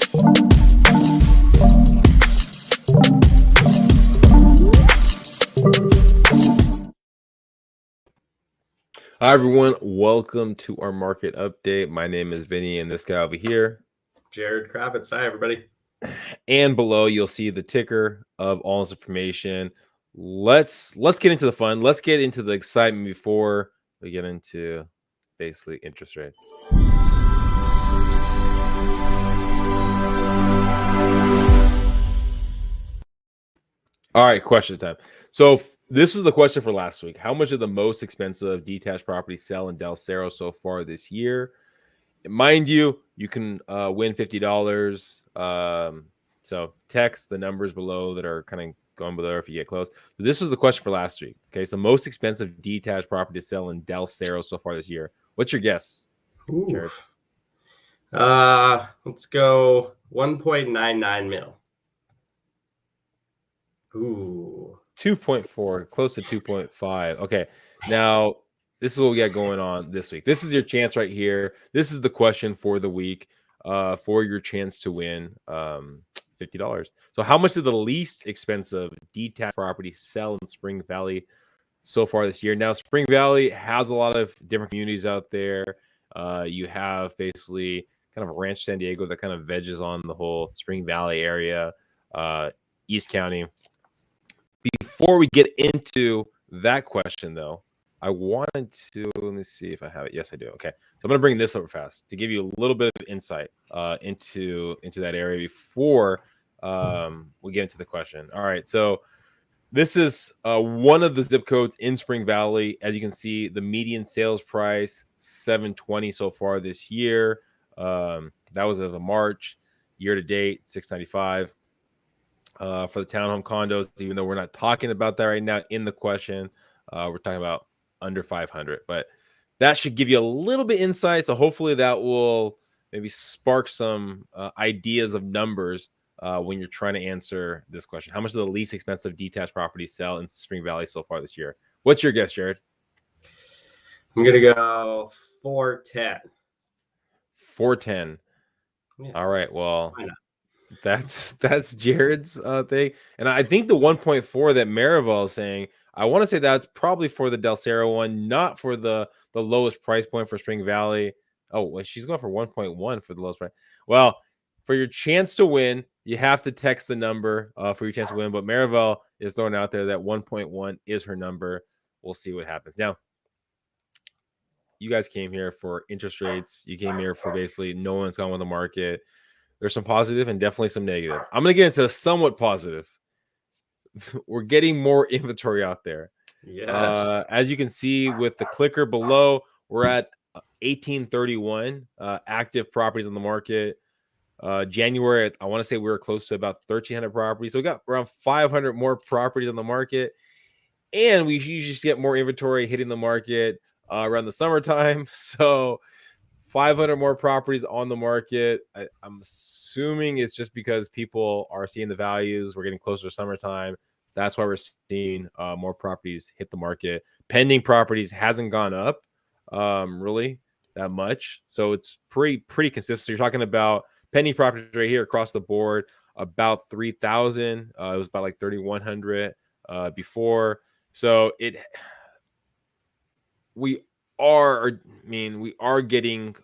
Hi, everyone. Welcome to our market update. My name is Vinnie, and this guy over here, Jared Kravitz. Hi, everybody. And below, you'll see the ticker of all this information. Let's get into the fun. Let's get into the excitement before we get into basically interest rates. All right, question time. So this is the question for last week. How much of the most expensive detached properties sell in Del Cerro so far this year? Mind you, you can win $50. So text the numbers below that are kind of going below if you get close. So this was the question for last week. Okay, so most expensive detached property to sell in Del Cerro so far this year. What's your guess, Jared? Let's go 1.99 mil. Ooh. 2.4, close to 2.5. Okay, now this is what we got going on this week. This is your chance right here. This is the question for the week for your chance to win $50. So how much did the least expensive detached property sell in Spring Valley so far this year? Now, Spring Valley has a lot of different communities out there. You have basically kind of Ranch San Diego that kind of veggies on the whole Spring Valley area, East County. Before we get into that question, though, I wanted to, let me see if I have it. Yes, I do. Okay. So I'm going to bring this over fast to give you a little bit of insight into that area before we get into the question. All right. So this is one of the zip codes in Spring Valley. As you can see, the median sales price, $720 so far this year. That was as of March. Year to date, $695. For the townhome condos, even though we're not talking about that right now in the question, we're talking about under 500, but that should give you a little bit insight. So hopefully that will maybe spark some ideas of numbers when you're trying to answer this question. How much of the least expensive detached properties sell in Spring Valley so far this year? What's your guess, Jared? I'm going to go 410. 410. Yeah. All right. Well, that's Jared's thing. And I think the 1.4 that Marival is saying, I want to say that's probably for the Del Cerro one, not for the lowest price point for Spring Valley. Oh, well, she's going for 1.1 for the lowest price. Well, for your chance to win, you have to text the number for your chance to win. But Marival is throwing out there that 1.1 is her number. We'll see what happens. Now, you guys came here for interest rates. You came here for basically no one's gone with the market. There's some positive and definitely some negative. I'm going to get into somewhat positive. We're getting more inventory out there. Yes. As you can see with the clicker below, we're at 1831 active properties on the market. January, I want to say we were close to about 1,300 properties. So we got around 500 more properties on the market. And we usually just get more inventory hitting the market around the summertime. So 500 more properties on the market. I'm assuming it's just because people are seeing the values. We're getting closer to summertime. That's why we're seeing more properties hit the market. Pending properties hasn't gone up really that much. So it's pretty consistent. So you're talking about pending properties right here across the board, about 3,000. It was about like 3,100 before. So we are getting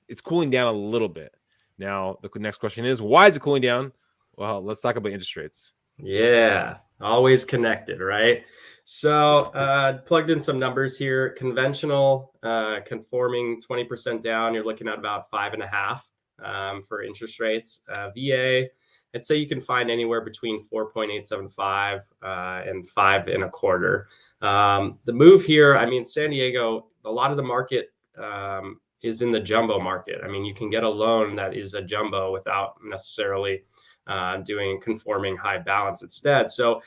it's cooling down a little bit. Now the next question is, why is it cooling down? Well, let's talk about interest rates. Yeah, always connected, right? So plugged in some numbers here. Conventional conforming 20% down, you're looking at about 5.5 for interest rates. VA, I'd say you can find anywhere between 4.875 and 5.25. The move here, I mean, San Diego, a lot of the market is in the jumbo market. I mean, you can get a loan that is a jumbo without necessarily doing conforming high balance instead. So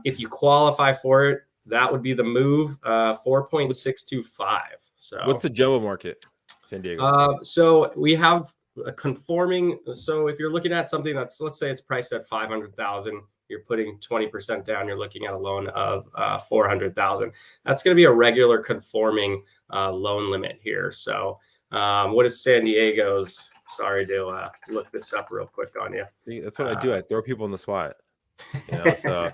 if you qualify for it, that would be the move, 4.625. So what's the jumbo market, San Diego? So we have a conforming. So if you're looking at something that's, let's say it's priced at 500,000, you're putting 20% down, you're looking at a loan of 400,000. That's going to be a regular conforming loan limit here. So what is San Diego's? Sorry to look this up real quick on you. See, that's what I do. I throw people on the spot. So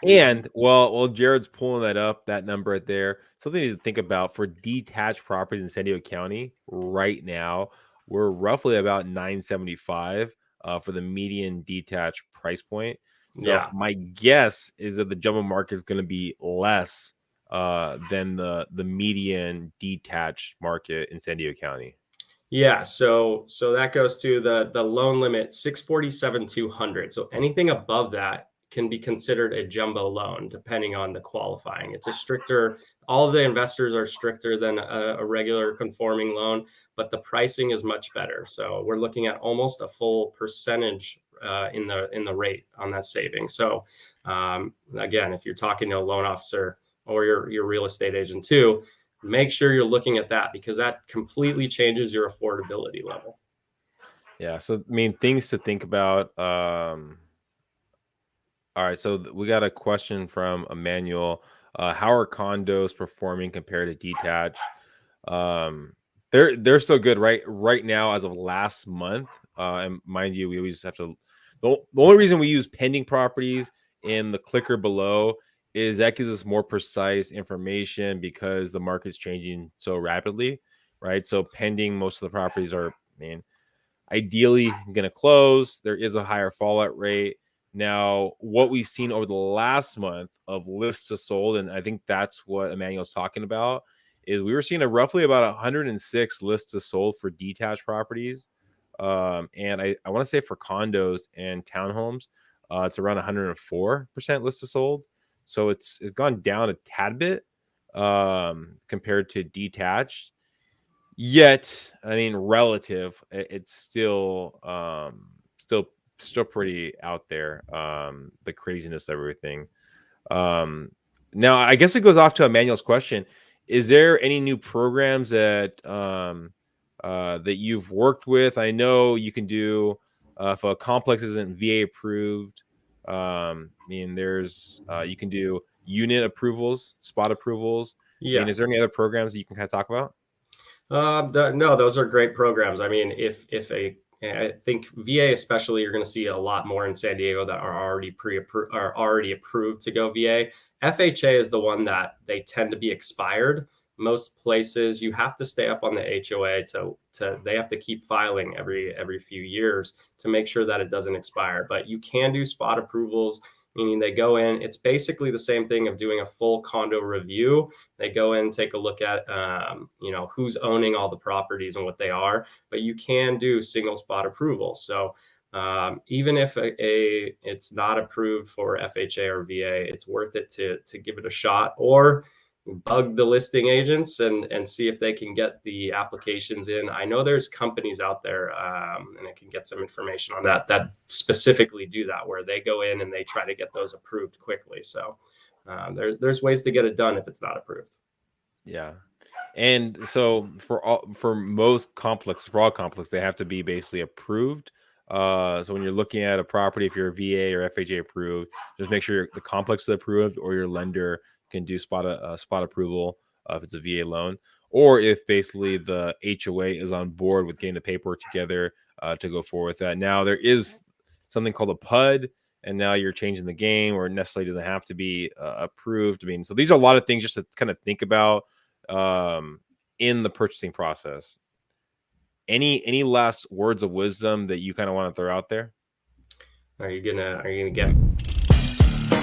and while Jared's pulling that up, that number right there, something to think about for detached properties in San Diego County right now, we're roughly about 975 for the median detached price point. So my guess is that the jumbo market is going to be less than the median detached market in San Diego County. Yeah, so that goes to the loan limit 647,200. So anything above that can be considered a jumbo loan, depending on the qualifying. It's a stricter. All of the investors are stricter than a regular conforming loan, but the pricing is much better. So we're looking at almost a full percentage in the rate on that savings. So again, if you're talking to a loan officer or your real estate agent too, make sure you're looking at that, because that completely changes your affordability level. Yeah. So, I mean, things to think about. All right. So we got a question from Emmanuel. How are condos performing compared to detached? They're still good right now as of last month. And mind you, we always have to. The only reason we use pending properties in the clicker below is that gives us more precise information because the market's changing so rapidly, right? So pending, most of the properties are, ideally going to close. There is a higher fallout rate. Now, what we've seen over the last month of lists to sold, and I think that's what Emmanuel's talking about, is we were seeing a roughly about 106 lists to sold for detached properties. And I want to say for condos and townhomes, it's around 104% list to sold. So it's gone down a tad bit compared to detached. Yet, I mean, relative, it's still pretty out there. The craziness of everything. Now, I guess it goes off to Emmanuel's question: is there any new programs that that you've worked with? I know you can do if a complex isn't VA approved. There's you can do unit approvals, spot approvals. Yeah. Is there any other programs that you can kind of talk about? No, those are great programs. I mean, I think VA especially, you're going to see a lot more in San Diego that are already approved to go VA. FHA is the one that they tend to be expired. Most places you have to stay up on the HOA they have to keep filing every few years to make sure that it doesn't expire. But you can do spot approvals, meaning they go in. It's basically the same thing of doing a full condo review. They go in, take a look at who's owning all the properties and what they are, but you can do single spot approval. So even if it's not approved for FHA or VA, it's worth it to give it a shot, or bug the listing agents and see if they can get the applications in. I know there's companies out there, and I can get some information on that specifically do that, where they go in and they try to get those approved quickly. So there's ways to get it done if it's not approved. Yeah. And so for all complex, they have to be basically approved. So when you're looking at a property, if you're a VA or FHA approved, just make sure the complex is approved, or your lender can do spot approval if it's a VA loan, or if basically the HOA is on board with getting the paperwork together to go forward with that. Now there is something called a PUD, and now you're changing the game, or necessarily doesn't have to be approved. So these are a lot of things just to kind of think about in the purchasing process. Any last words of wisdom that you kind of want to throw out there? Are you gonna get